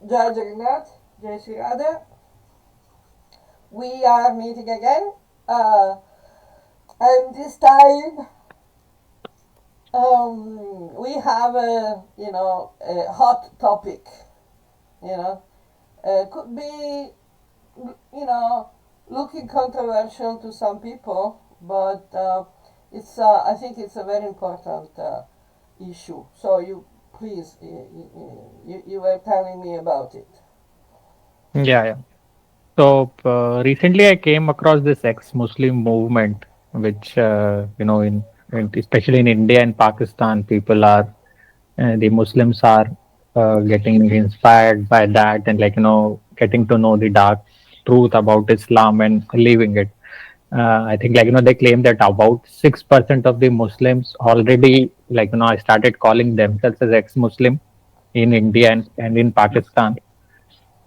Jai Jagannath, Jai Shri Radha. We are meeting again. Uh, and this time we have a hot topic. You know, could be looking controversial to some people, but it's I think it's a very important issue. So you please you were telling me about it. Yeah. So recently I came across this ex-Muslim movement, which especially in India and Pakistan, the Muslims are getting inspired by that, and getting to know the dark truth about Islam and leaving it. I think they claim that about 6% of the Muslims already I started calling themselves as ex-Muslim in India and in Pakistan.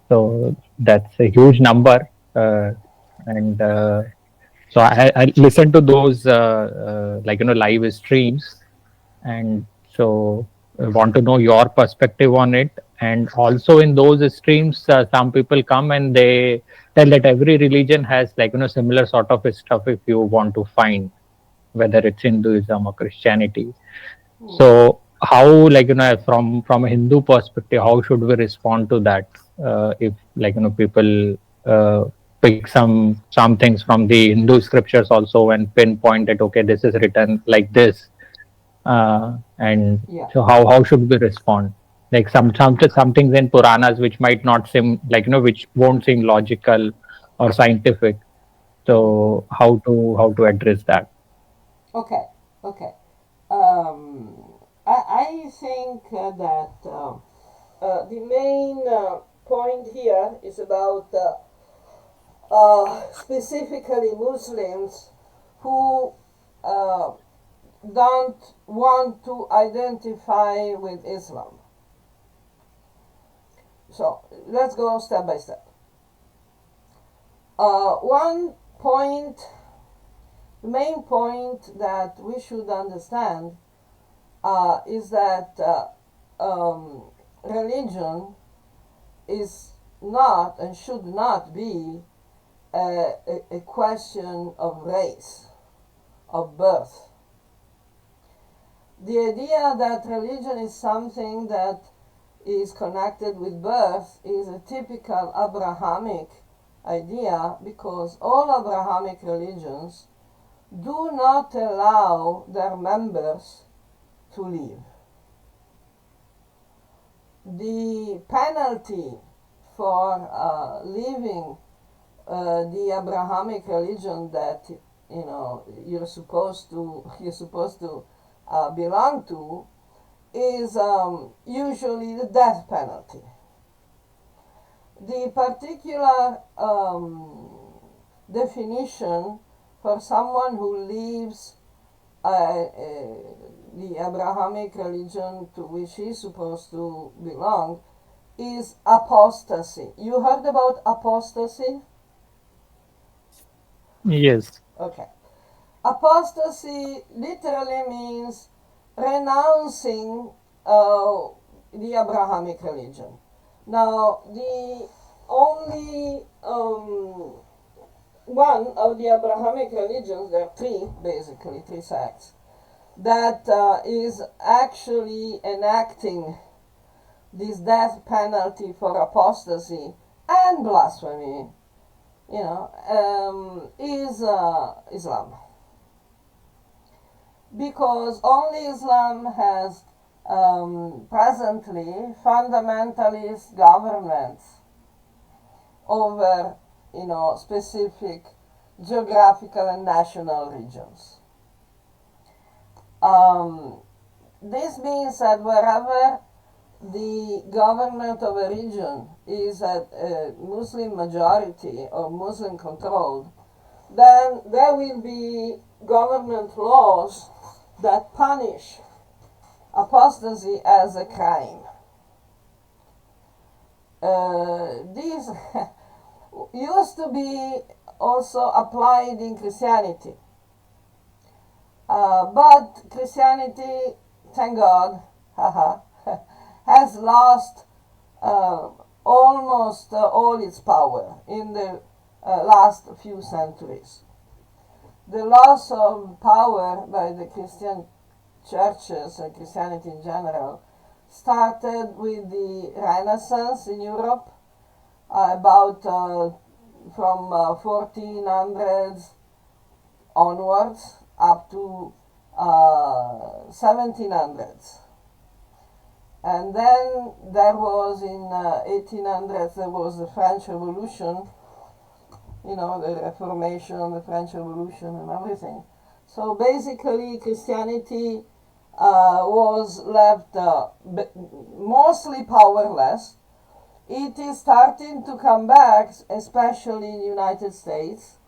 So that's a huge number, and so I listen to those live streams, and so I want to know your perspective on it. And also in those streams, some people come and they tell that every religion has similar sort of stuff if you want to find, whether it's Hinduism or Christianity. Hmm. So how, from a Hindu perspective, how should we respond to that? If people uh, pick some things from the Hindu scriptures also and pinpoint that, okay, this is written like this, and Yeah. so how should we respond? Like some things in Puranas which might not seem which won't seem logical or scientific. Hmm. So how to address that? Okay. Okay. I think that the main point here is about specifically Muslims who uh, don't want to identify with Islam. So let's go step by step. One point, the main point that we should understand is that religion is not and should not be a question of race, of birth. The idea that religion is something that is connected with birth is a typical Abrahamic idea because all Abrahamic religions do not allow their members to live. The penalty for leaving the Abrahamic religion that you're supposed to belong to is usually the death penalty. The particular definition for someone who leaves the Abrahamic religion to which he's supposed to belong is apostasy. You heard about apostasy? Yes. Okay. Apostasy literally means renouncing the Abrahamic religion. Now, the only one of the Abrahamic religions, there are three, basically, three sects, that is actually enacting this death penalty for apostasy and blasphemy, is Islam. Because only Islam has presently fundamentalist governments over, specific geographical and national regions. Um, this means that wherever the government of a region is at a Muslim majority or Muslim controlled, then there will be government laws that punish apostasy as a crime. This used to be also applied in Christianity. But Christianity, thank God, haha, has lost uh, almost all its power in the last few centuries. The loss of power by the Christian churches and Christianity in general started with the Renaissance in Europe, about from 1400s onwards up to 1700s. And then there was in 1800s, there was the French Revolution, you know, the Reformation, the French Revolution and everything. So basically Christianity was left mostly powerless. It is starting to come back, especially in the United States,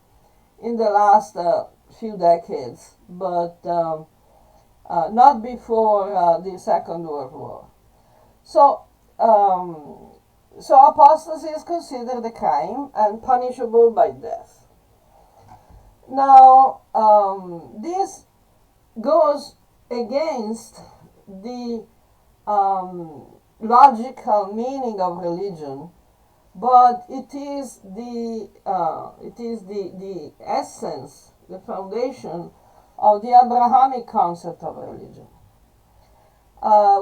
in the last few decades, but not before the Second World War. So apostasy is considered a crime and punishable by death. Now, this goes against the logical meaning of religion, but it is the essence, the foundation of the Abrahamic concept of religion,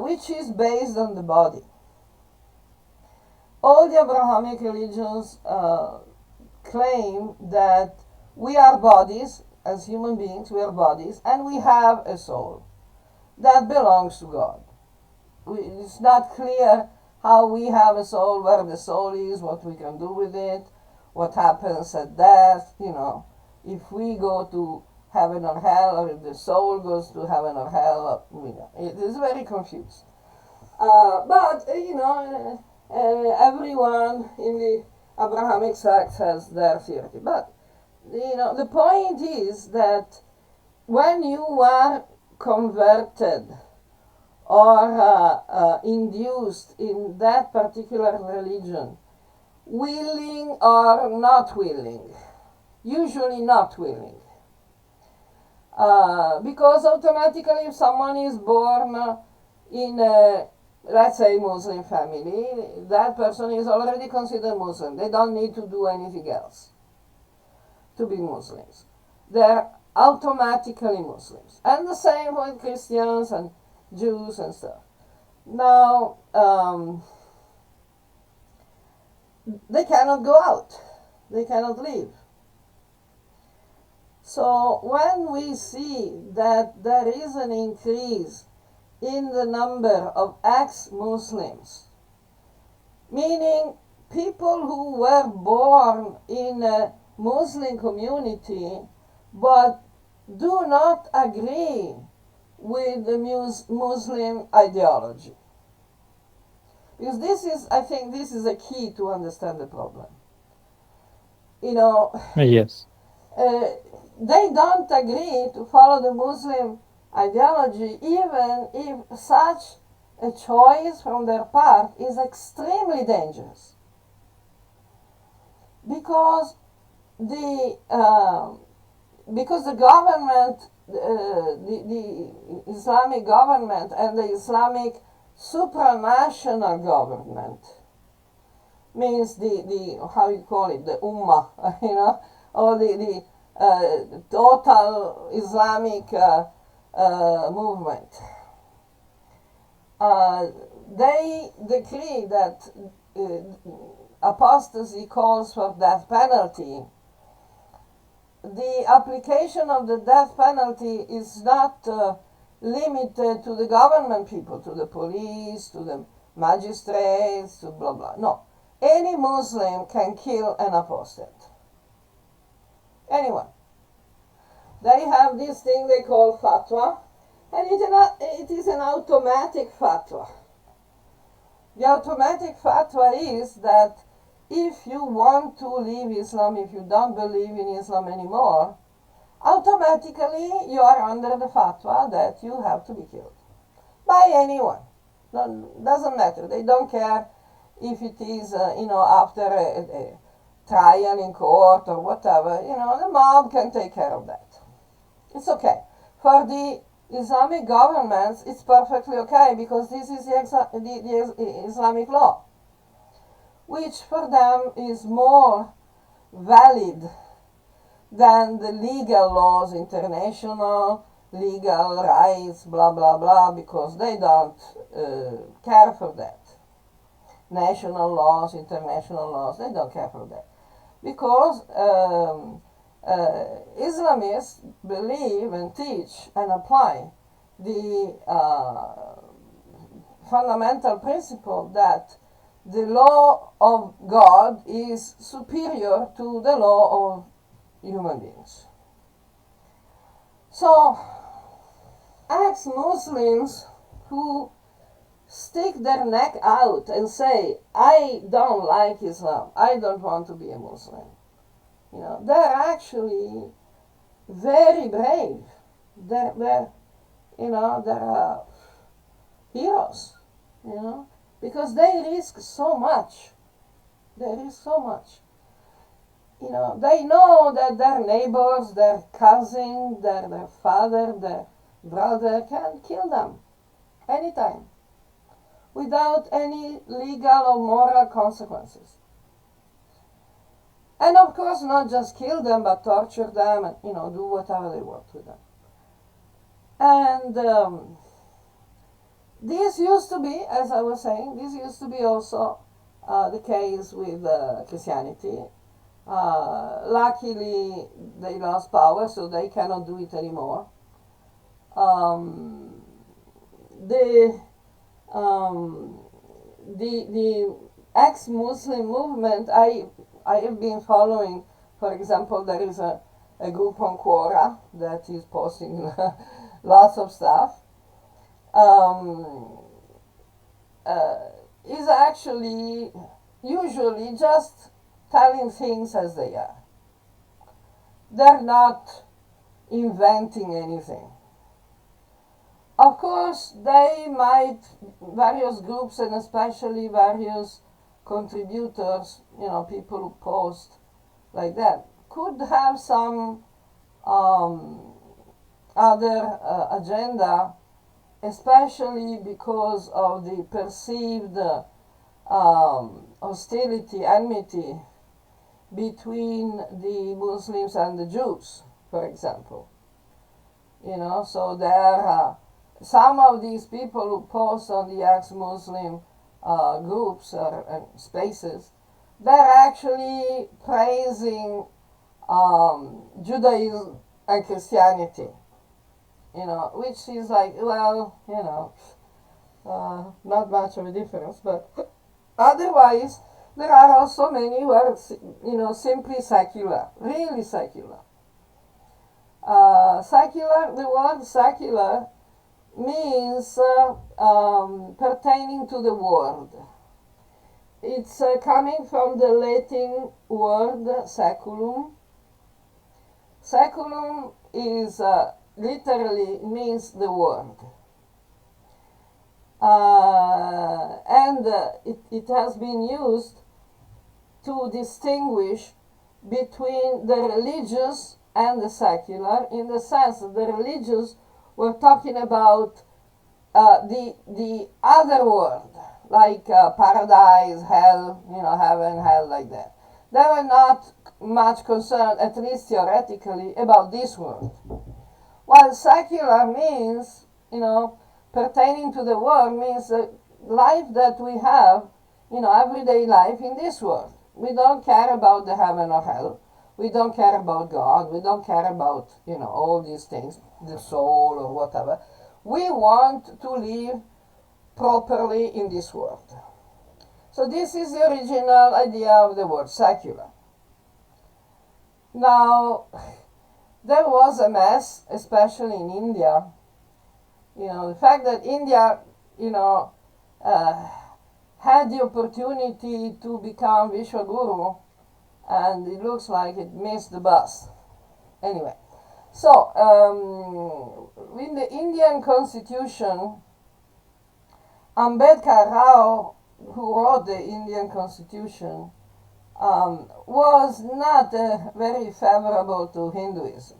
which is based on the body. All the Abrahamic religions claim that we are bodies, as human beings, we are bodies, and we have a soul that belongs to God. It's not clear how we have a soul, where the soul is, what we can do with it, what happens at death, you know, if we go to heaven or hell, or if the soul goes to heaven or hell, it is very confused. But, you know, everyone in the Abrahamic sect has their theory. But, you know, the point is that when you are converted or induced in that particular religion, willing or not willing, usually not willing, because automatically if someone is born in a, let's say, Muslim family, that person is already considered Muslim. They don't need to do anything else to be Muslims. They're automatically Muslims. And the same with Christians and Jews and stuff. Now, they cannot go out. They cannot leave. So when we see that there is an increase in the number of ex-Muslims, meaning people who were born in a Muslim community but do not agree with the Muslim ideology. Because this is, I think this is a key to understand the problem. You know, Yes. They don't agree to follow the Muslim ideology even if such a choice from their part is extremely dangerous. Because the government, the Islamic government and the Islamic supranational government, means the how you call it, the Ummah, you know, or the total Islamic movement. They decree that apostasy calls for death penalty. The application of the death penalty is not limited to the government people, to the police, to the magistrates, to blah blah. No. Any Muslim can kill an apostate. Anyone. They have this thing they call fatwa, and it is an automatic fatwa. The automatic fatwa is that if you want to leave Islam, if you don't believe in Islam anymore, automatically you are under the fatwa that you have to be killed by anyone. No, doesn't matter. They don't care if it is, after a trial in court or whatever. The mob can take care of that. It's okay. For the Islamic governments, it's perfectly okay because this is the Islamic law. which for them is more valid than the legal laws, international legal rights, blah blah blah, because they don't care for that. National laws, international laws, they don't care for that. Because Islamists believe and teach and apply the fundamental principle that the law of God is superior to the law of human beings. So, ex-Muslims who stick their neck out and say, I don't like Islam, I don't want to be a Muslim, they're actually very brave. They're heroes, because they risk so much. They risk so much. They know that their neighbors, their cousin, their father, their brother can kill them anytime without any legal or moral consequences. And of course, not just kill them, but torture them and, do whatever they want with them. And this used to be, as I was saying, this used to be also the case with Christianity. Luckily, they lost power, so they cannot do it anymore. The ex-Muslim movement, I have been following. For example, there is a group on Quora that is posting lots of stuff. Is actually usually just telling things as they are. They're not inventing anything. Of course, various groups and especially various contributors, people who post like that, could have some other agenda, especially because of the perceived hostility, enmity between the Muslims and the Jews, for example. So there are some of these people who post on the ex-Muslim groups and spaces, they're actually praising Judaism and Christianity, which is like, not much of a difference, but otherwise, there are also many who are, simply secular, really secular. The word secular means pertaining to the world. It's coming from the Latin word seculum. Seculum is literally means the world. And it has been used to distinguish between the religious and the secular, in the sense that the religious were talking about the other world, like paradise, hell, heaven, hell, like that. They were not much concerned, at least theoretically, about this world. While secular means, pertaining to the world, means the life that we have, everyday life in this world. We don't care about the heaven or hell. We don't care about God. We don't care about, all these things, the soul or whatever. We want to live properly in this world. So this is the original idea of the word secular. Now, there was a mess, especially in India. The fact that India, had the opportunity to become Vishwaguru, and it looks like it missed the bus. Anyway, so in the Indian constitution, Ambedkar Rao, who wrote the Indian constitution, was not very favorable to Hinduism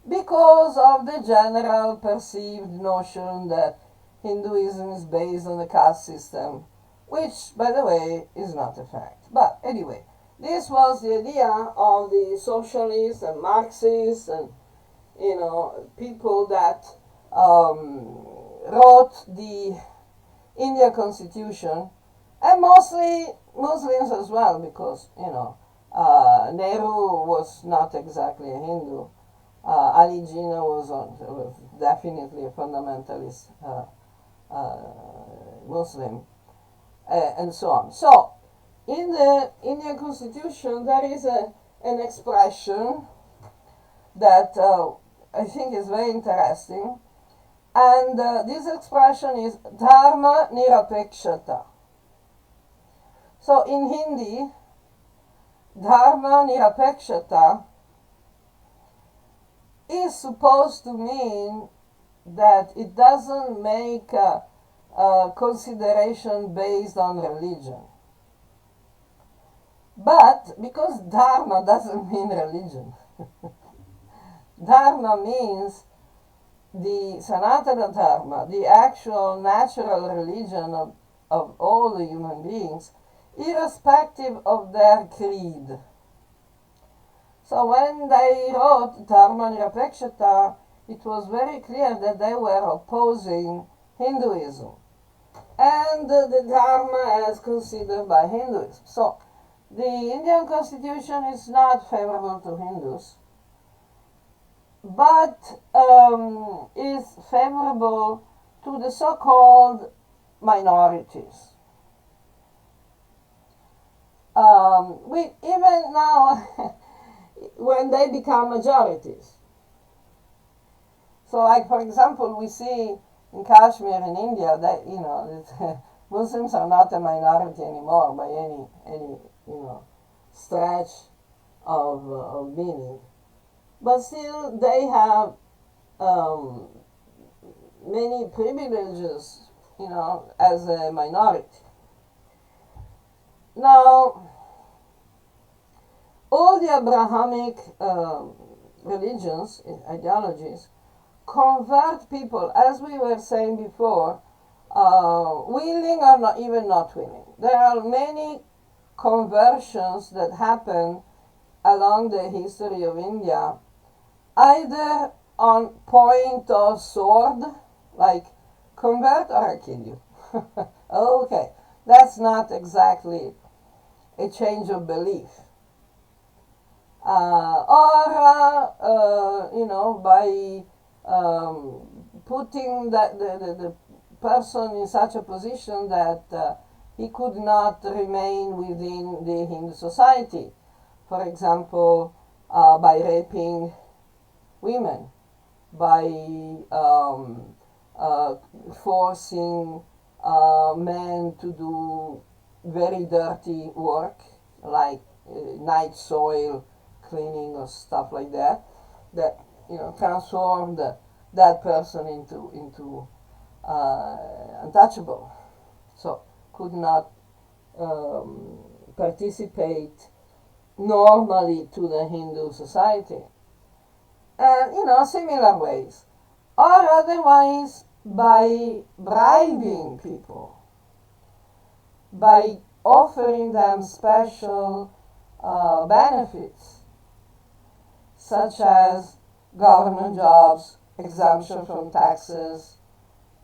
because of the general perceived notion that Hinduism is based on the caste system, which, by the way, is not a fact. But anyway, this was the idea of the socialists and Marxists and people that wrote the Indian constitution, and mostly Muslims as well, because Nehru was not exactly a Hindu. Ali Jinnah was definitely a fundamentalist Muslim, and so on. So, in the Indian constitution, there is an expression that I think is very interesting, and this expression is Dharma Nirapekshata. So, in Hindi, Dharma Nirapekshata is supposed to mean that it doesn't make a consideration based on religion. But because Dharma doesn't mean religion, Dharma means the Sanatana Dharma, the actual natural religion of all the human beings, irrespective of their creed. So when they wrote Dharma Nirapekshata, it was very clear that they were opposing Hinduism and the Dharma as considered by Hinduism. So the Indian constitution is not favorable to Hindus, but is favorable to the so-called minorities. Even now, when they become majorities. So, like for example, we see in Kashmir in India that that Muslims are not a minority anymore by any stretch of meaning, but still they have many privileges, as a minority. Now, all the Abrahamic religions, ideologies, convert people, as we were saying before, willing or not, even not willing. There are many conversions that happen along the history of India, either on point of sword, like convert or I kill you. Okay, that's not exactly a change of belief. By putting the person in such a position that he could not remain within the Hindu society. For example, by raping women, by forcing men to do very dirty work, like night soil cleaning or stuff like that, that transformed that person into untouchable, so could not participate normally to the Hindu society, and similar ways, or otherwise by bribing people, by offering them special benefits, such as government jobs, exemption from taxes,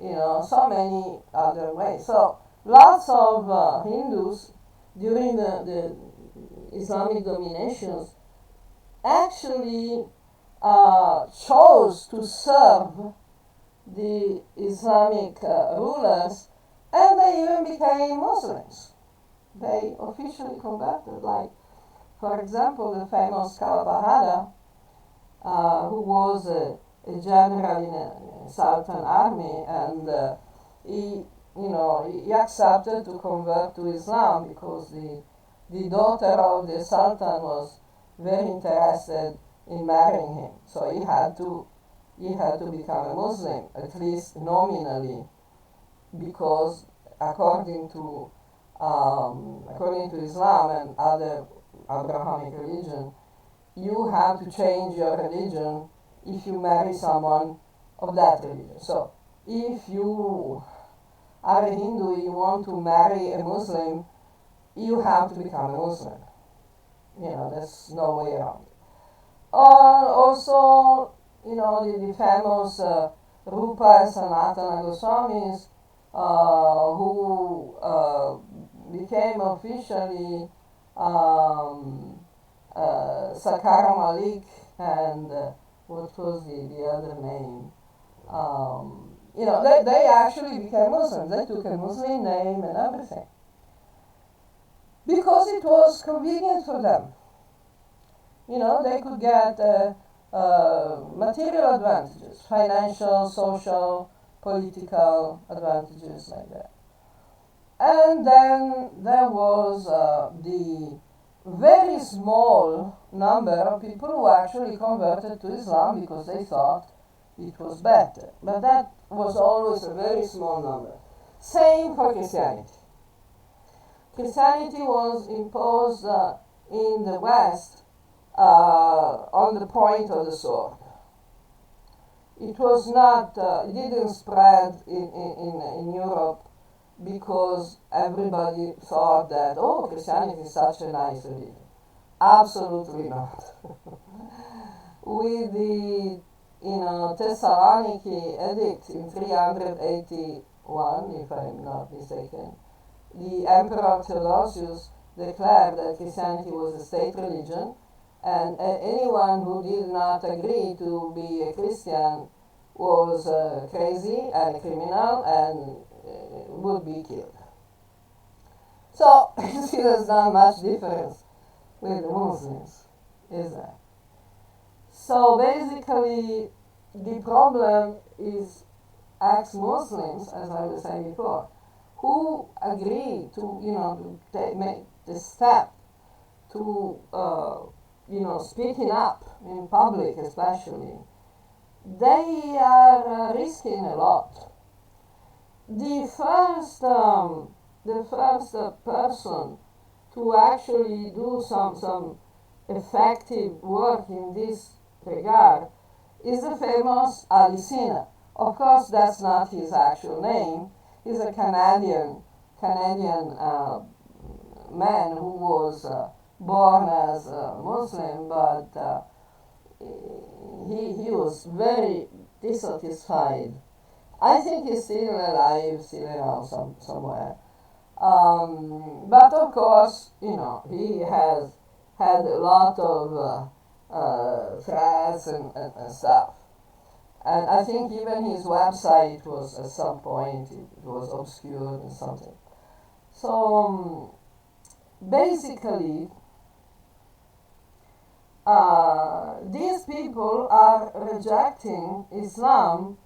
so many other ways. So lots of Hindus during the Islamic dominations actually chose to serve the Islamic rulers, and they even became Muslims. They officially converted, like, for example, the famous Kalabahada, who was a general in a Sultan army, and he accepted to convert to Islam because the daughter of the Sultan was very interested in marrying him. So he had to become a Muslim, at least nominally, because according to Islam and other Abrahamic religion, you have to change your religion if you marry someone of that religion. So if you are a Hindu, you want to marry a Muslim, you have to become a Muslim. There's no way around it. Also, the famous Rupa Sanatana Goswamis, who became officially Sakara Malik and what was the other name? They actually became Muslims. They took a Muslim name and everything because it was convenient for them. They could get material advantages, financial, social, political advantages like that. And then there was the very small number of people who actually converted to Islam because they thought it was better. But that was always a very small number. Same for Christianity. Christianity was imposed in the West on the point of the sword. It was not, it didn't spread in Europe because everybody thought that, oh, Christianity is such a nice religion. Absolutely not. With the Thessaloniki edict in 381, if I'm not mistaken, the Emperor Theodosius declared that Christianity was a state religion, and anyone who did not agree to be a Christian was crazy and a criminal and would be killed. So, you see, there's not much difference with the Muslims, is there? So basically, the problem is ex-Muslims, as I was saying before, who agree to make the step to speaking up in public, especially. They are risking a lot. The first person to actually do some effective work in this regard is the famous Ali Sina. Of course, that's not his actual name. He's a Canadian man who was born as a Muslim, but he was very dissatisfied. I think he's still alive, still around somewhere. But of course, he has had a lot of threats and stuff. And I think even his website was at some point, it was obscured and something. So basically, these people are rejecting Islam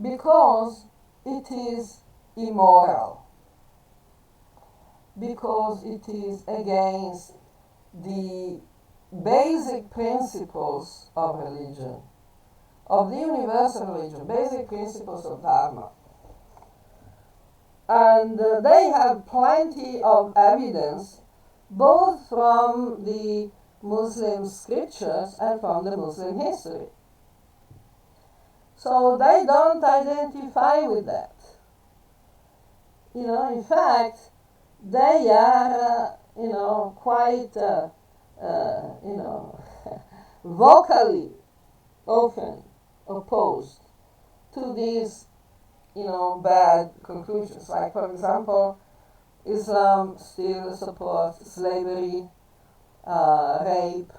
because it is immoral, because it is against the basic principles of religion, of the universal religion, basic principles of Dharma. And they have plenty of evidence, both from the Muslim scriptures and from the Muslim history. So they don't identify with that. In fact, they are, quite, vocally often opposed to these, bad conclusions. Like, for example, Islam still supports slavery, rape,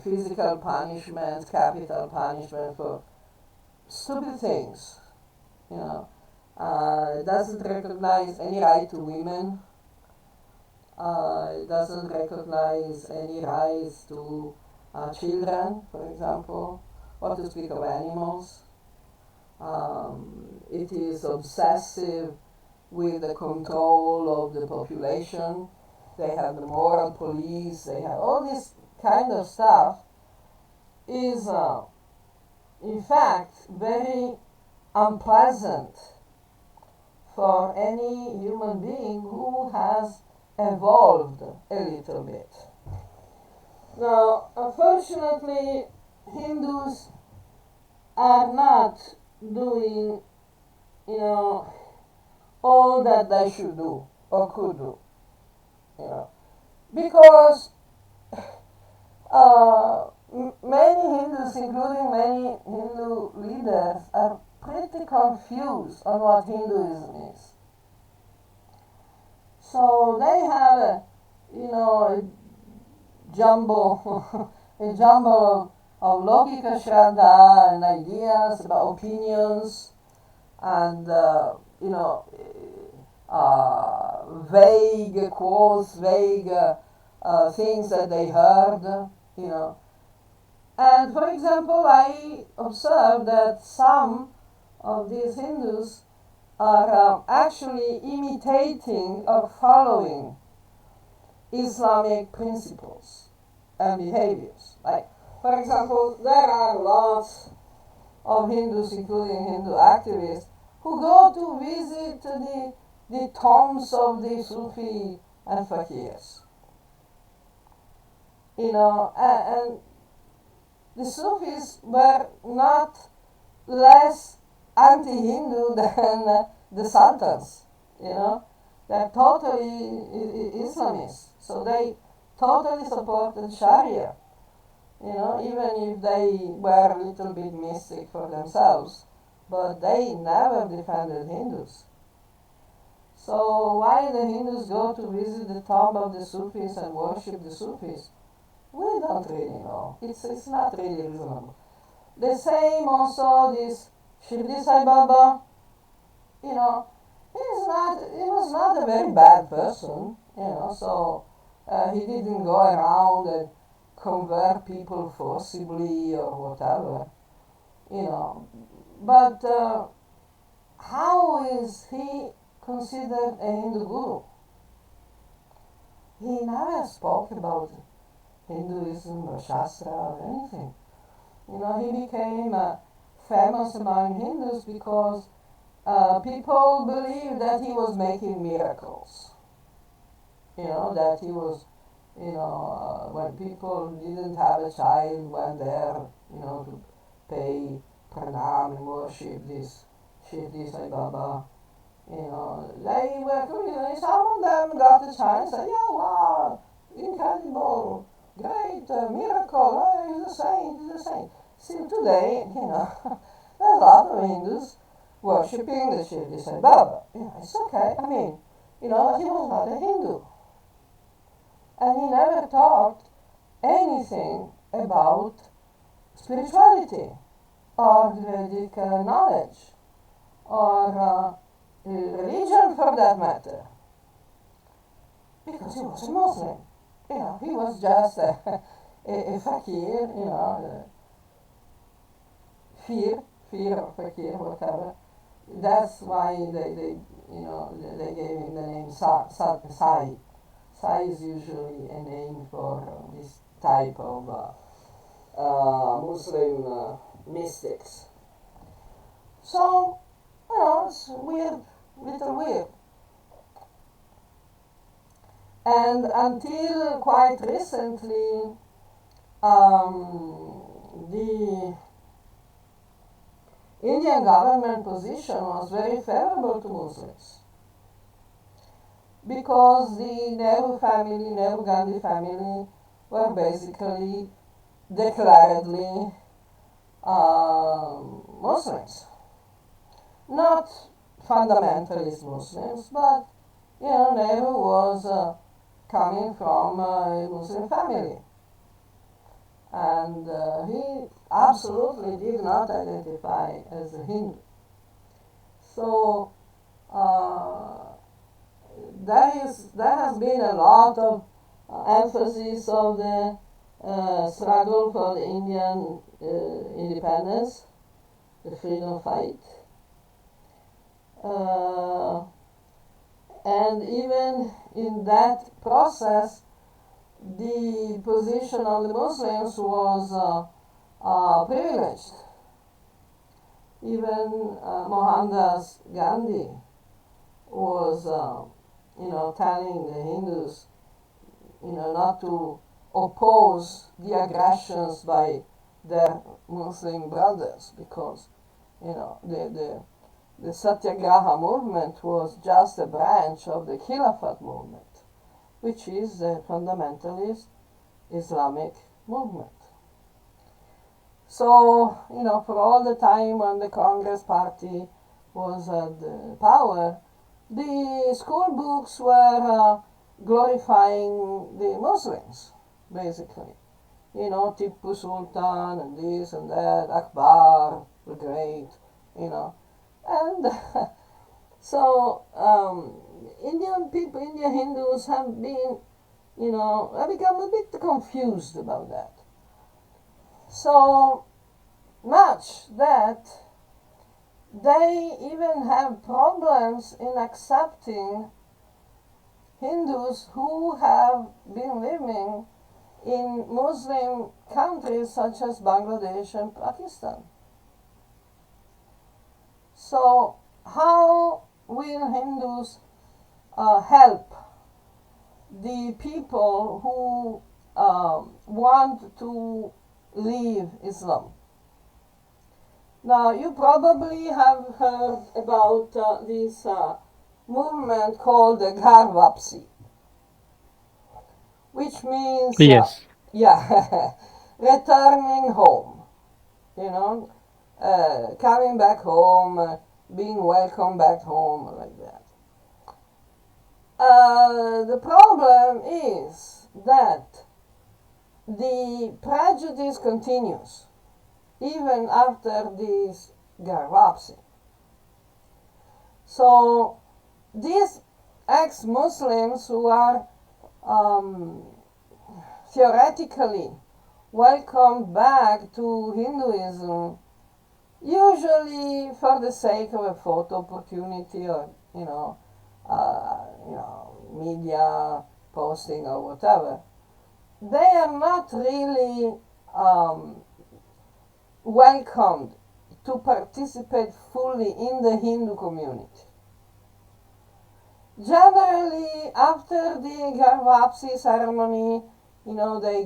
physical punishment, capital punishment for stupid things. It doesn't recognize any right to women. It doesn't recognize any rights to children, for example, or to speak of animals. It is obsessive with the control of the population. They have the moral police. They have all this kind of stuff is, in fact, very unpleasant for any human being who has evolved a little bit. Now, unfortunately, Hindus are not doing, you know, all that they should do or could do, you know, because many Hindus, including many Hindu leaders, are pretty confused on what Hinduism is. So they have a jumble, a jumble of Lokika Shraddha and ideas about opinions and, vague quotes, vague things that they heard, you know. And for example, I observed that some of these Hindus are actually imitating or following Islamic principles and behaviors. Like, for example, there are lots of Hindus, including Hindu activists, who go to visit the tombs of the Sufi and fakirs. And the Sufis were not less anti-Hindu than the sultans. They're totally Islamists, so they totally supported Sharia. Even if they were a little bit mystic for themselves, but they never defended Hindus. So why the Hindus go to visit the tomb of the Sufis and worship the Sufis? We don't really know. It's not really reasonable. The same also this Shirdi Sai Baba, he was not a very bad person, so he didn't go around and convert people forcibly or whatever, But how is he considered a Hindu guru? He never spoke about Hinduism or Shastra or anything. He became famous among Hindus because people believed that he was making miracles. That he was, when people didn't have a child, went there, to pay pranam and worship this Shirdi Sai Baba. They were, some of them got a child and said, yeah, wow, incredible, great, miracle, he's a saint, he's a saint. Still today, there's a lot of Hindus worshipping the Shirdi Sai Baba. It's okay, but he was not a Hindu. And he never talked anything about spirituality or Vedic knowledge or religion for that matter, because he was a Muslim. He was just a fakir, fear of fakir, whatever. That's why they gave him the name Sai. Sai is usually a name for this type of Muslim mystics. So, it's weird, little weird. And until quite recently, the Indian government position was very favorable to Muslims, because the Nehru family, Nehru Gandhi family, were basically declaredly Muslims. Not fundamentalist Muslims, but Nehru was coming from a Muslim family, and he absolutely did not identify as a Hindu. So there has been a lot of emphasis of the struggle for the Indian independence, the freedom fight. And even in that process, the position of the Muslims was privileged. Even Mohandas Gandhi was, telling the Hindus, not to oppose the aggressions by their Muslim brothers, because the Satyagraha movement was just a branch of the Khilafat movement, which is a fundamentalist Islamic movement. So, for all the time when the Congress Party was at the power, the school books were glorifying the Muslims, basically. Tipu Sultan and this and that, Akbar, the great, And so Indian people, Indian Hindus have been, have become a bit confused about that. So much that they even have problems in accepting Hindus who have been living in Muslim countries such as Bangladesh and Pakistan. So how will Hindus help the people who want to leave Islam? Now, you probably have heard about this movement called the Garvapsi, which means, Yes. returning home, coming back home, being welcomed back home, like that. The problem is that the prejudice continues even after this Garvapsi. So these ex-Muslims who are theoretically welcomed back to Hinduism, usually for the sake of a photo opportunity or media posting or whatever, they are not really welcomed to participate fully in the Hindu community. Generally, after the Garvapsi ceremony, they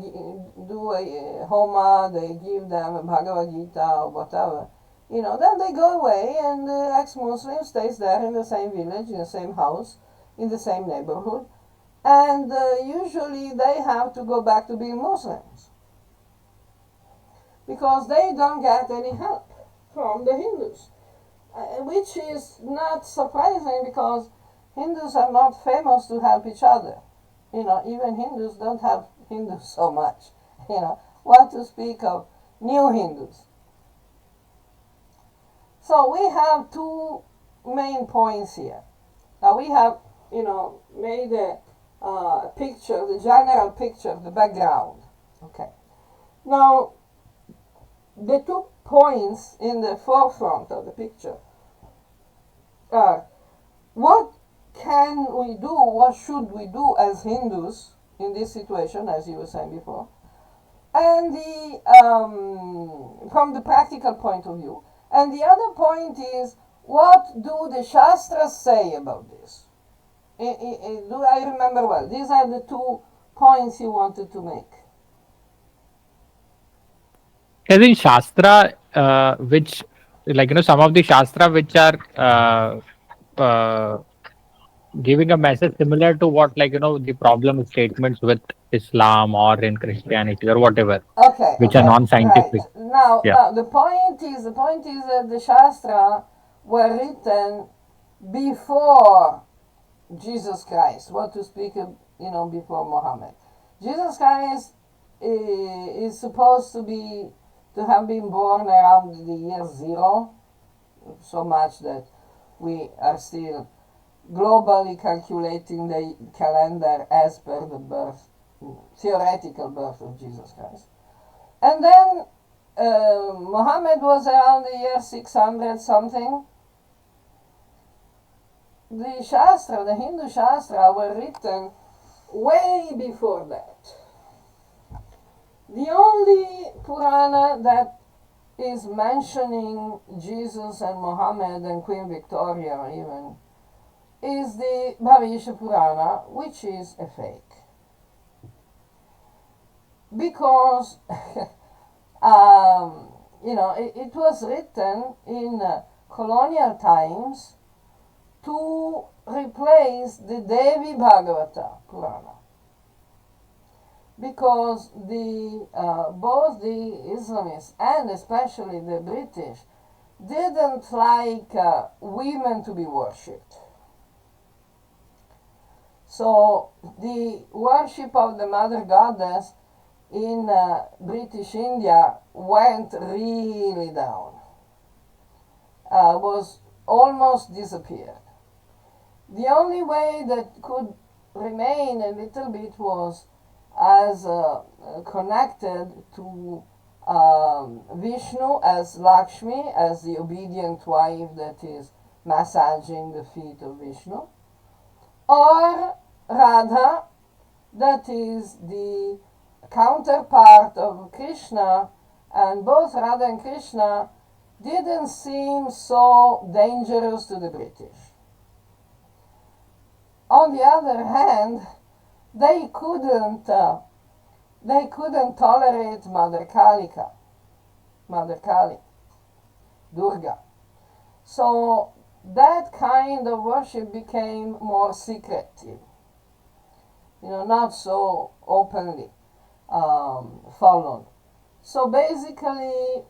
do a homa, they give them a Bhagavad Gita or whatever. Then they go away, and the ex-Muslim stays there in the same village, in the same house, in the same neighborhood, and usually they have to go back to being Muslims because they don't get any help from the Hindus, which is not surprising because Hindus are not famous to help each other. Even Hindus don't help Hindus so much. What to speak of new Hindus. So we have two main points here. Now we have, made a picture, the general picture, the background. Okay. Now, the 2 points in the forefront of the picture are what can we do, what should we do as Hindus in this situation, as you were saying before, and from the practical point of view. And the other point is, what do the Shastras say about this? Do I remember well? These are the 2 points you wanted to make. I think Shastra, which, some of the Shastra which are giving a message similar to what, the problem statements with Islam or in Christianity or whatever, Okay, which are okay, right. non-scientific. Now, Yeah. now the point is that the Shastra were written before Jesus Christ. What to speak of, before Muhammad. Jesus Christ is supposed to have been born around the year 0, so much that we are still globally calculating the calendar as per the theoretical birth of Jesus Christ. And then Muhammad was around the year 600 something. The Shastra, the Hindu Shastra, were written way before that. The only Purana that is mentioning Jesus and Muhammad and Queen Victoria even is the Bhavisha Purana, which is a fake. Because it was written in colonial times to replace the Devi Bhagavata Purana, because both the Islamists and especially the British didn't like women to be worshipped. So the worship of the Mother Goddess in British India went really down, was almost disappeared. The only way that could remain a little bit was as connected to Vishnu, as Lakshmi, as the obedient wife that is massaging the feet of Vishnu, or Radha, that is the counterpart of Krishna, and both Radha and Krishna didn't seem so dangerous to the British. On the other hand, they couldn't tolerate Mother Kali, Durga. So that kind of worship became more secretive, not so openly followed. So basically,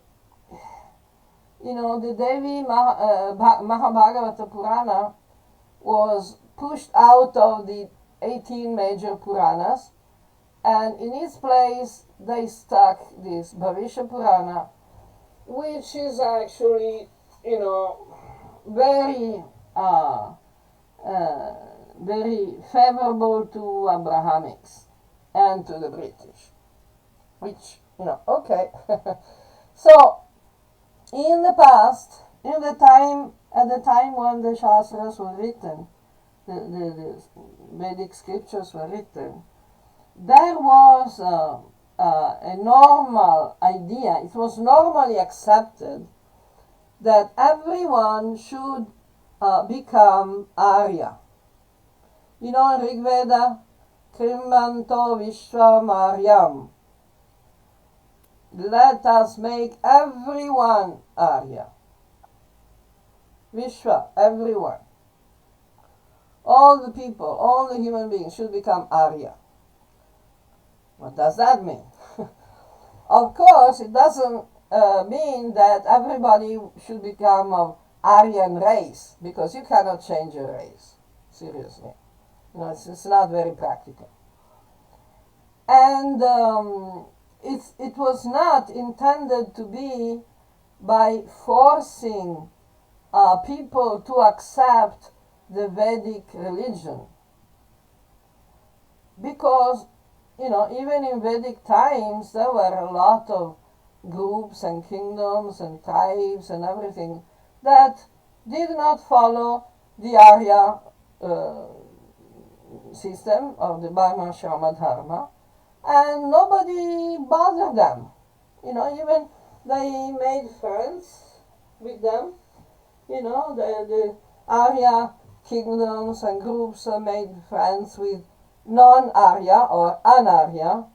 the Devi Mahabhagavata Purana was pushed out of the 18 major Puranas, and in its place they stuck this Bhavishya Purana, which is actually, very very favorable to Abrahamics and to the British, which, okay. So in the past, at the time when the Shastras were written, the Vedic scriptures were written, there was a normal idea. It was normally accepted that everyone should become Arya. In Rig Veda, Krimbanto Vishwamaryam. Let us make everyone Arya. Vishwa, everyone. All the people, all the human beings should become Arya. What does that mean? Of course, it doesn't mean that everybody should become of Aryan race, because you cannot change your race. Seriously. It's not very practical. And it was not intended to be by forcing people to accept the Vedic religion, because even in Vedic times there were a lot of groups and kingdoms and tribes and everything that did not follow the Arya system of the Varnashrama Dharma, and nobody bothered them. Even they made friends with them. The Arya kingdoms and groups made friends with non-Arya or an-Arya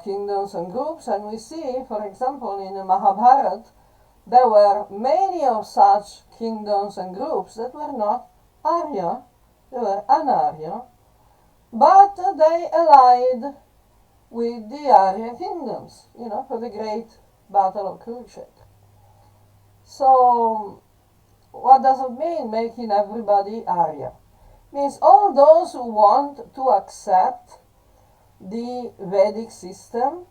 kingdoms and groups, and we see, for example, in the Mahabharata, there were many of such kingdoms and groups that were not Arya, they were an-Arya, but they allied with the Arya kingdoms, for the great battle of Kurukshetra. So, what does it mean, making everybody Arya? It means all those who want to accept the Vedic system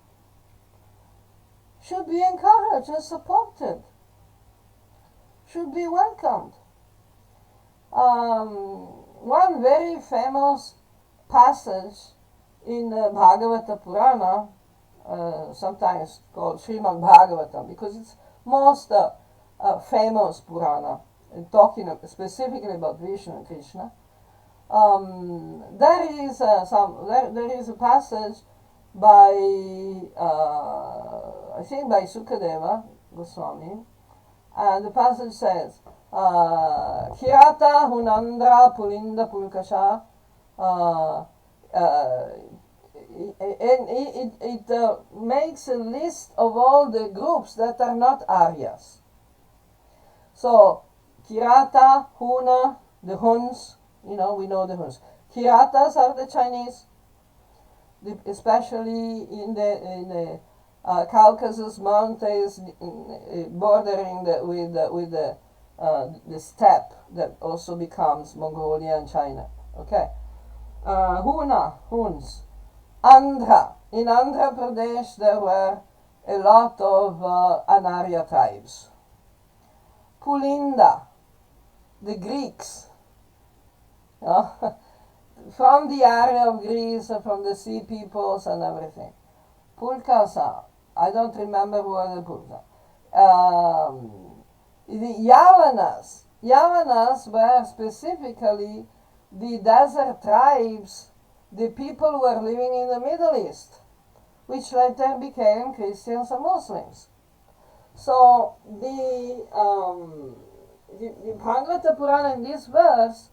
should be encouraged and supported, should be welcomed. One very famous passage in the Bhagavata Purana, sometimes called Srimad Bhagavatam, because it's most famous Purana, talking specifically about Vishnu and Krishna. There is a passage by I think by Sukadeva Goswami, and the passage says, Kirata Hunandra Pulinda Pulkasha and it makes a list of all the groups that are not Aryas. So, Kirata, Huna, the Huns, we know the Huns. Kiratas are the Chinese, especially in the Caucasus Mountains, bordering with the steppe that also becomes Mongolia and China. Okay. Huns. Andhra. In Andhra Pradesh there were a lot of Anarya tribes. Kulinda, the Greeks. From the area of Greece, from the sea peoples and everything. Pulkas, I don't remember who are the Pulkas. The Yavanas. Yavanas were specifically the desert tribes, the people who were living in the Middle East, which later became Christians and Muslims. So the Bhagavata Purana in this verse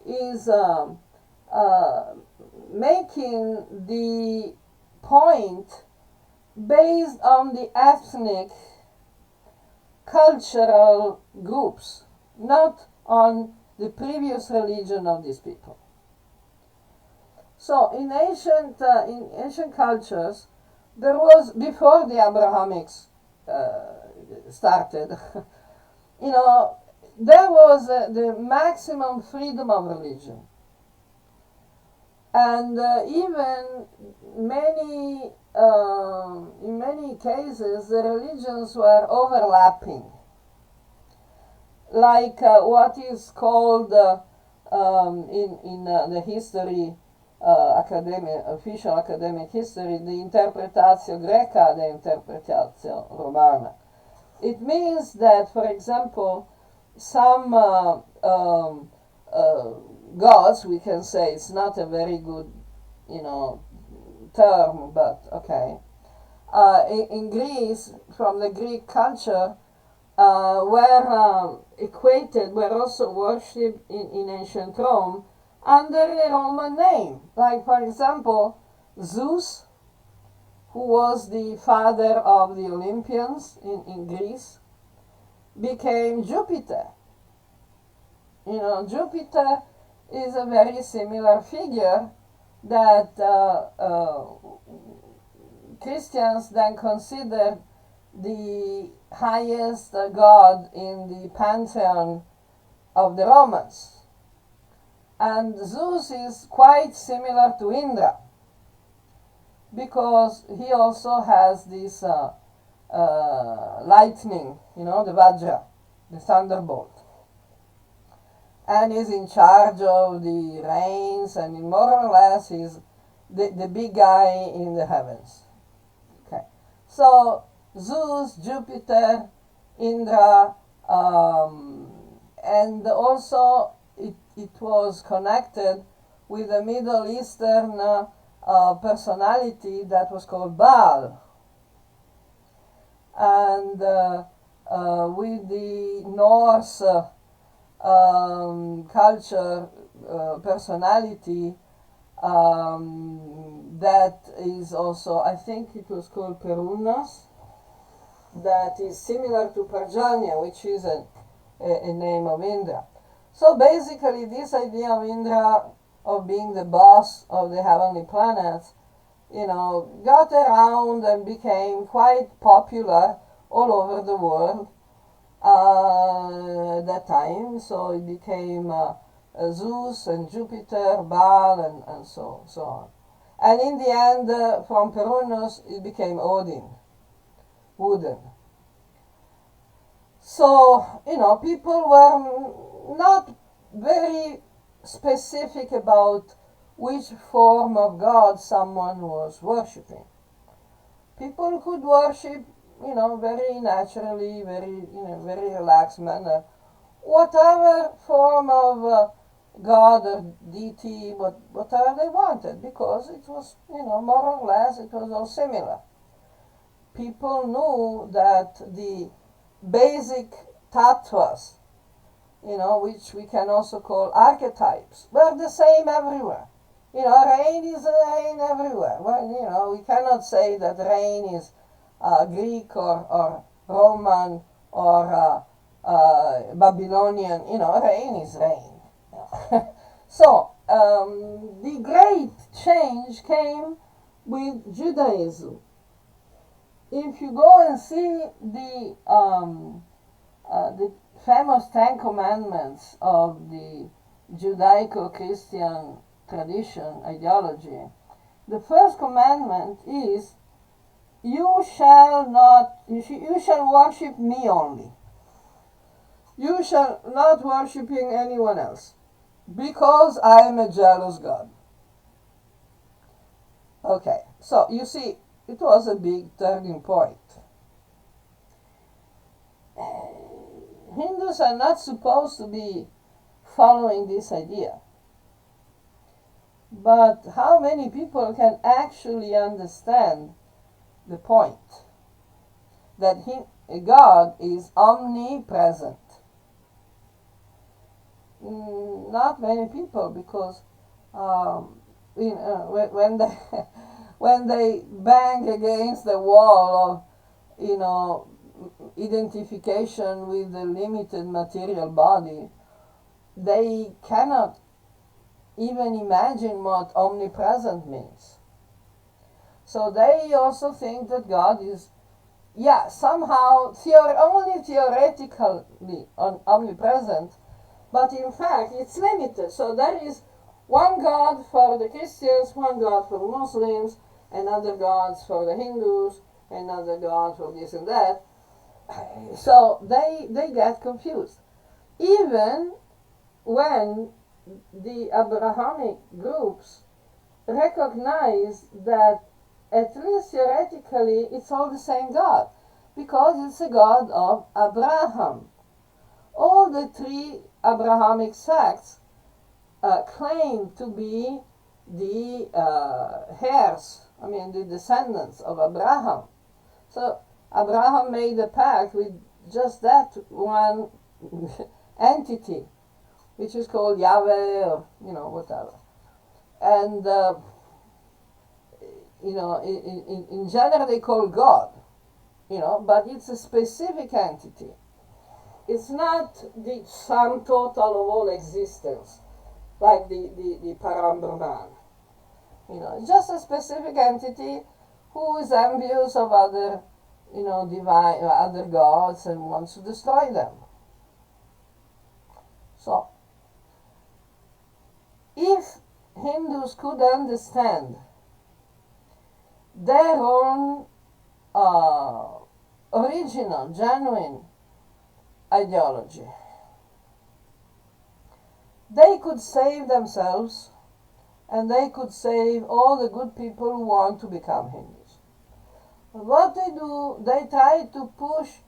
is making the point based on the ethnic, cultural groups, not on the previous religion of these people. So in ancient cultures, there was, before the Abrahamics started, there was the maximum freedom of religion. And even in many cases, the religions were overlapping. Like what is called in the history, official academic history, the interpretatio greca, the interpretatio romana. It means that, for example, some gods, we can say, it's not a very good, term, but okay. In Greece, from the Greek culture, were equated, were also worshipped in ancient Rome under a Roman name. Like, for example, Zeus, who was the father of the Olympians in Greece, became Jupiter. Jupiter is a very similar figure that Christians then considered the highest god in the pantheon of the Romans. And Zeus is quite similar to Indra, because he also has this lightning, the Vajra, the thunderbolt. And is in charge of the rains, and more or less he's the big guy in the heavens. Okay. So Zeus, Jupiter, Indra, and also it was connected with a Middle Eastern personality that was called Baal. And with the Norse culture, personality, that is also, I think it was called Perunnas, that is similar to Parjanya, which is a name of Indra. So basically this idea of Indra, of being the boss of the heavenly planets, got around and became quite popular all over the world at that time. So it became Zeus and Jupiter, Baal, and so on. And in the end, from Perunnos, it became Odin, Woden. So, people were not very specific about which form of God someone was worshipping. People could worship, very naturally, very relaxed manner, whatever form of God or deity, whatever they wanted, because it was, more or less, it was all similar. People knew that the basic tattvas, which we can also call archetypes, were the same everywhere. Rain is rain everywhere. Well, we cannot say that rain is Greek or Roman or Babylonian. Rain is rain. So the great change came with Judaism. If you go and see the famous Ten Commandments of the Judaico-Christian tradition, ideology, the first commandment is, you shall worship me only. You shall not worshiping anyone else, because I am a jealous God. Okay, so you see, it was a big turning point. Hindus are not supposed to be following this idea. But how many people can actually understand the point that God is omnipresent? Not many people, because when they when they bang against the wall of identification with the limited material body, they cannot even imagine what omnipresent means. So they also think that God is, somehow only theoretically omnipresent, but in fact it's limited. So there is one God for the Christians, one God for the Muslims, another God for the Hindus, another God for this and that. So they get confused. Even when the Abrahamic groups recognize that, at least theoretically, it's all the same God, because it's a God of Abraham. All the three Abrahamic sects claim to be the heirs, the descendants of Abraham. So Abraham made a pact with just that one entity, which is called Yahweh, or whatever. And in general they call God, but it's a specific entity. It's not the sum total of all existence, like the Parambrahman. It's just a specific entity who is envious of other, other gods and wants to destroy them. So, if Hindus could understand their own original, genuine ideology, they could save themselves, and they could save all the good people who want to become Hindus. But what they do, they try to push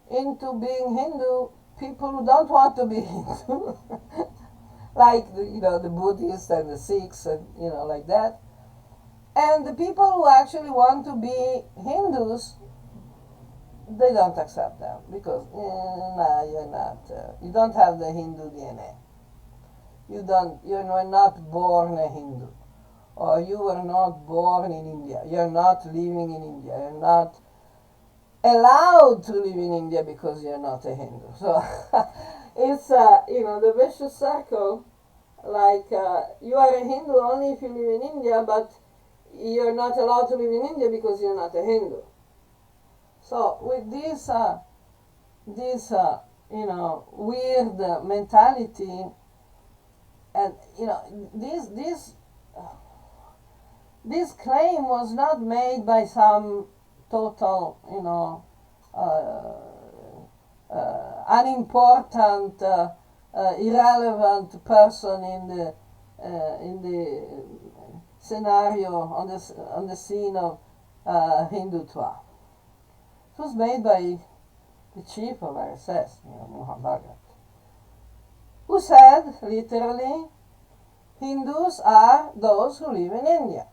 into being Hindu people who don't want to be Hindu, like the Buddhists and the Sikhs and like that. And the people who actually want to be Hindus, they don't accept them, because you're not. You don't have the Hindu DNA. You're not born a Hindu, or you were not born in India. You're not living in India. You're not allowed to live in India because you're not a Hindu. So it's the vicious circle. Like you are a Hindu only if you live in India, but you're not allowed to live in India because you're not a Hindu. So with this weird mentality, and this claim was not made by some total unimportant, irrelevant person in the scenario on the scene of Hindutva. It was made by the chief of RSS, Muhammad, who said, literally, Hindus are those who live in India.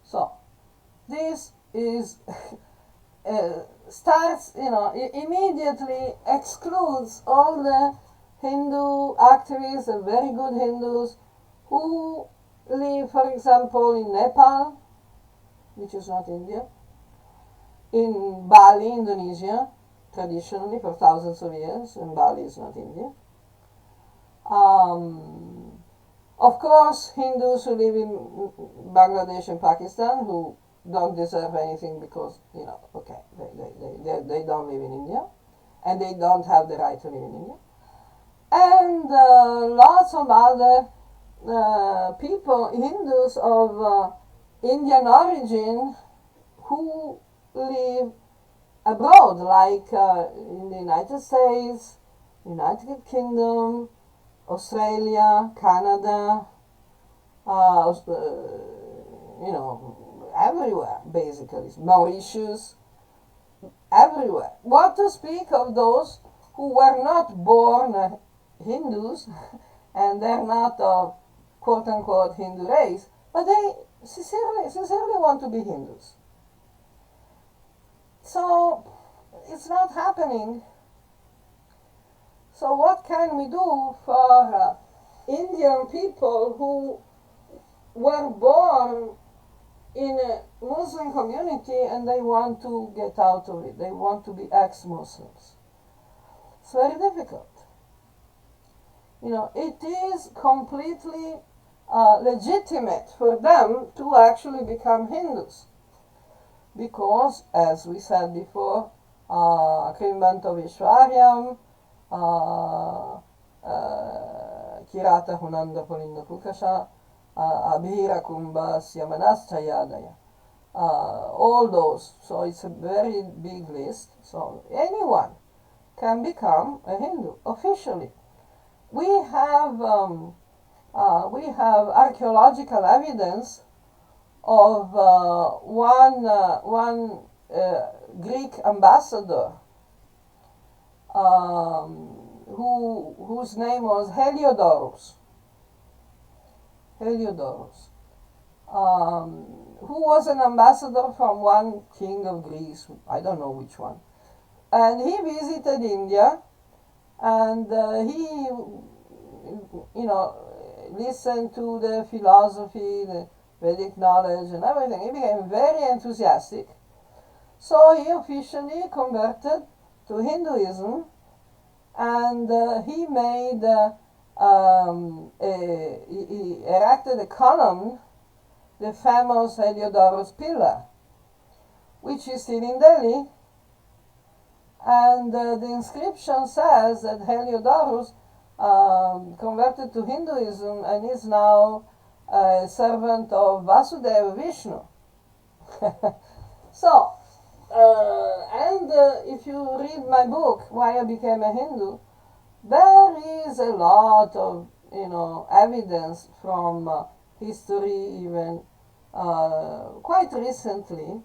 So, this is, immediately excludes all the Hindu activists and very good Hindus who live, for example, in Nepal, which is not India, in Bali, Indonesia, traditionally for thousands of years, and Bali is not India. Of course, Hindus who live in Bangladesh and Pakistan who don't deserve anything because, okay, they don't live in India and they don't have the right to live in India. And lots of other people, Hindus of Indian origin, who live abroad, like in the United States, United Kingdom, Australia, Canada, everywhere, basically. Mauritius, everywhere. What to speak of those who were not born Hindus and they're not of quote unquote Hindu race, but they sincerely want to be Hindus. So it's not happening. So what can we do for Indian people who were born in a Muslim community and they want to get out of it? They want to be ex-Muslims. It's very difficult. It is completely legitimate for them to actually become Hindus. Because, as we said before, Krimbanto Vishwaryam, Kirata Hunanda Polinda Kukasha, Abhira Kumbha Syamanascha Yadaya. All those. So it's a very big list. So anyone can become a Hindu officially. We have archaeological evidence of one Greek ambassador whose name was Heliodorus, who was an ambassador from one king of Greece, I don't know which one, and he visited India, and he listened to the philosophy, the Vedic knowledge and everything. He became very enthusiastic. So he officially converted to Hinduism, and he made he erected a column, the famous Heliodorus pillar, which is still in Delhi. And the inscription says that Heliodorus converted to Hinduism and is now a servant of Vasudeva Vishnu. So, if you read my book, Why I Became a Hindu, there is a lot of evidence from history, even quite recently.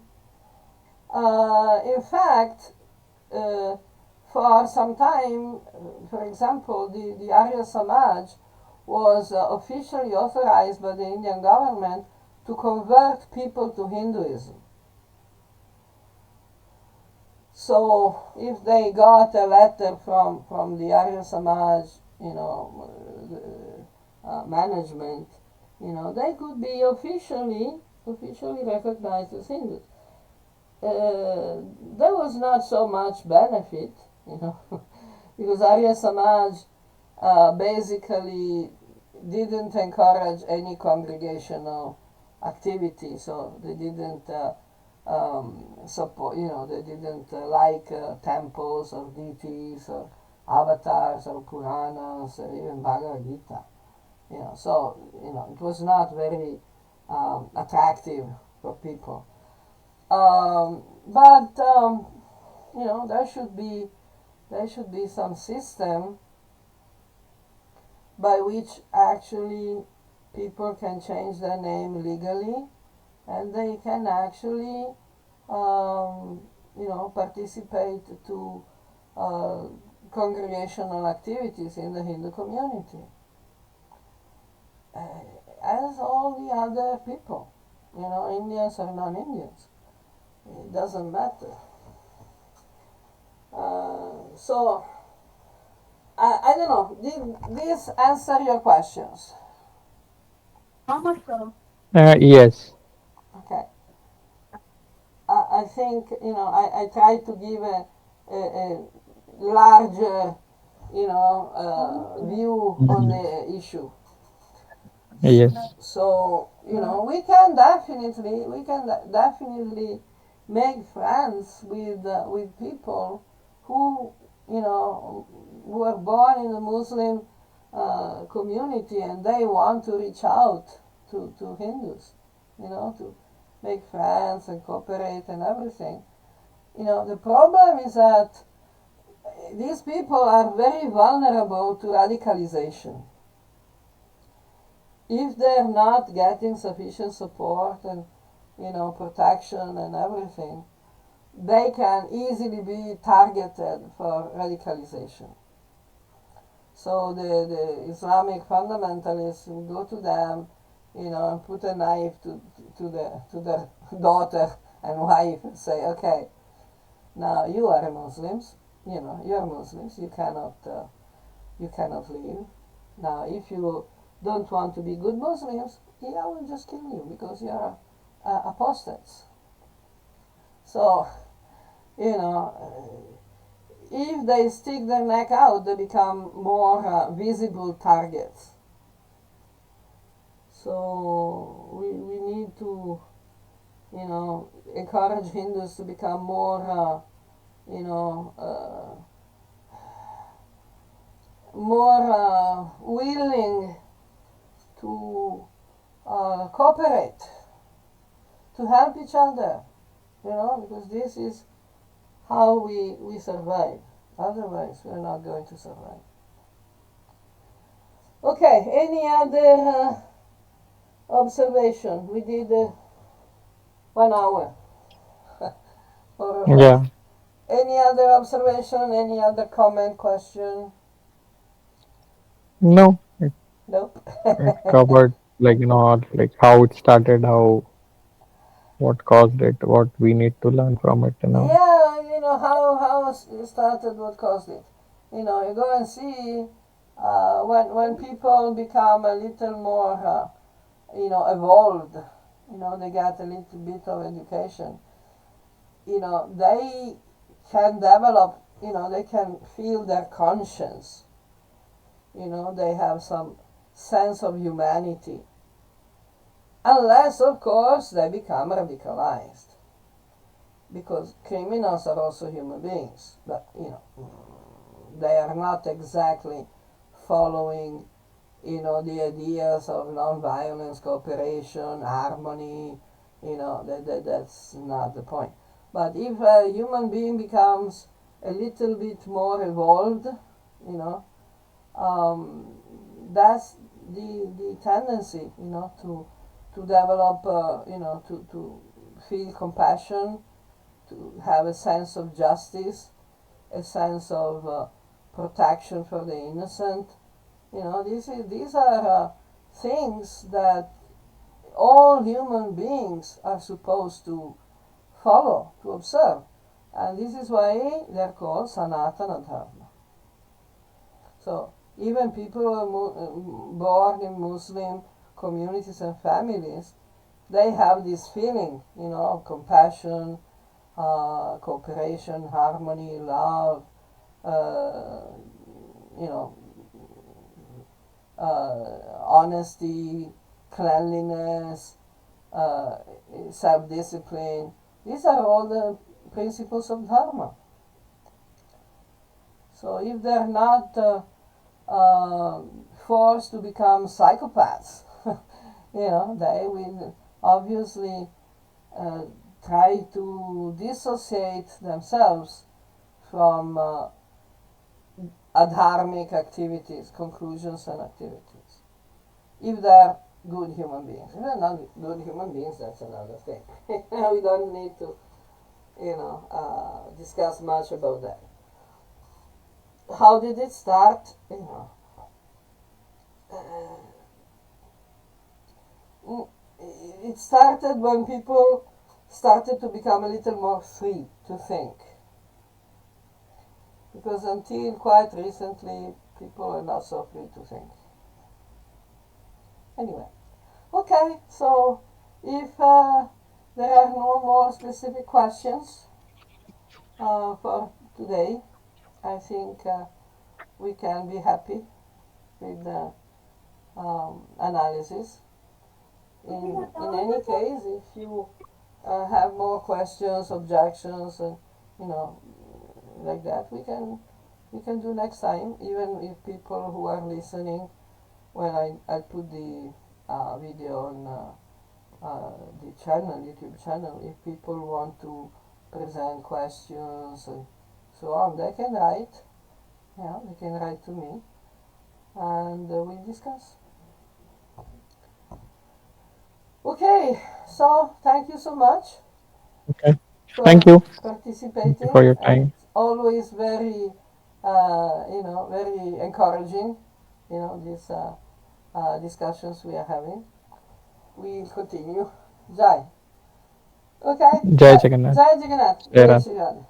In fact, for some time, for example, the Arya Samaj was officially authorized by the Indian government to convert people to Hinduism. So if they got a letter from the Arya Samaj, management, they could be officially recognized as Hindus. There was not so much benefit, because Arya Samaj basically didn't encourage any congregational activity, so they didn't support, they didn't like temples or deities or avatars or Puranas or even Bhagavad Gita. So it was not very attractive for people. But there should be some system by which actually people can change their name legally, and they can actually participate to congregational activities in the Hindu community, as all the other people, Indians or non-Indians. It doesn't matter. So, I don't know. Did this answer your questions? Yes. Okay. I think, I try to give a larger, view on Mhm. the issue. Yes. So, we can definitely make friends with people who, were born in the Muslim community, and they want to reach out to Hindus, to make friends and cooperate and everything. The problem is that these people are very vulnerable to radicalization. If they're not getting sufficient support and, protection and everything, they can easily be targeted for radicalization. So the Islamic fundamentalists will go to them, and put a knife to their daughter and wife and say, okay, now you are Muslims, you're Muslims, you cannot leave. Now, if you don't want to be good Muslims, I will just kill you because you are apostates. So, you know, if they stick their neck out, they become more visible targets. So, we need to, encourage Hindus to become more, more willing to cooperate, to help each other, because this is how we survive. Otherwise, we're not going to survive. Okay, any other observation? We did 1 hour, more or less. Yeah. Any other observation? Any other comment, question? No, it, Nope. it covered like how it started, how what caused it, what we need to learn from it, Yeah, how it started, what caused it. You go and see when people become a little more, evolved. They get a little bit of education. They can develop. They can feel their conscience. They have some sense of humanity. Unless, of course, they become radicalized, because criminals are also human beings, but they are not exactly following the ideas of non-violence, cooperation, harmony. That's not the point. But if a human being becomes a little bit more evolved, you know um, that's the tendency, to develop, to feel compassion, to have a sense of justice, a sense of protection for the innocent. These are things that all human beings are supposed to follow, to observe. And this is why they're called Sanatana Dharma. So even people who are born in Muslim communities and families, they have this feeling, of compassion, cooperation, harmony, love, uh, you know, honesty, cleanliness, uh, self-discipline. These are all the principles of Dharma. So if they're not uh, forced to become psychopaths, they will obviously uh, try to dissociate themselves from adharmic activities, conclusions, and activities. If they're good human beings. If they're not good human beings, that's another thing. We don't need to, discuss much about that. How did it start? Mm, it started when people started to become a little more free to think. Because until quite recently, people were not so free to think. Anyway, Okay, so if there are no more specific questions for today, I think we can be happy with the analysis. In any case, if you have more questions, objections, and you know, like that, we can do next time. Even if people who are listening, when I put the video on the channel, YouTube channel, if people want to present questions and so on, they can write. Yeah, they can write to me, and we discuss. Okay, so thank you so much Okay. Thank for you. Thank you for participating. your time. It's always very, very encouraging. These discussions we are having. We'll continue. Jai. Okay. Jai Jagannath. Jai Jagannath. Jai Jai Ram. Shri Radhe.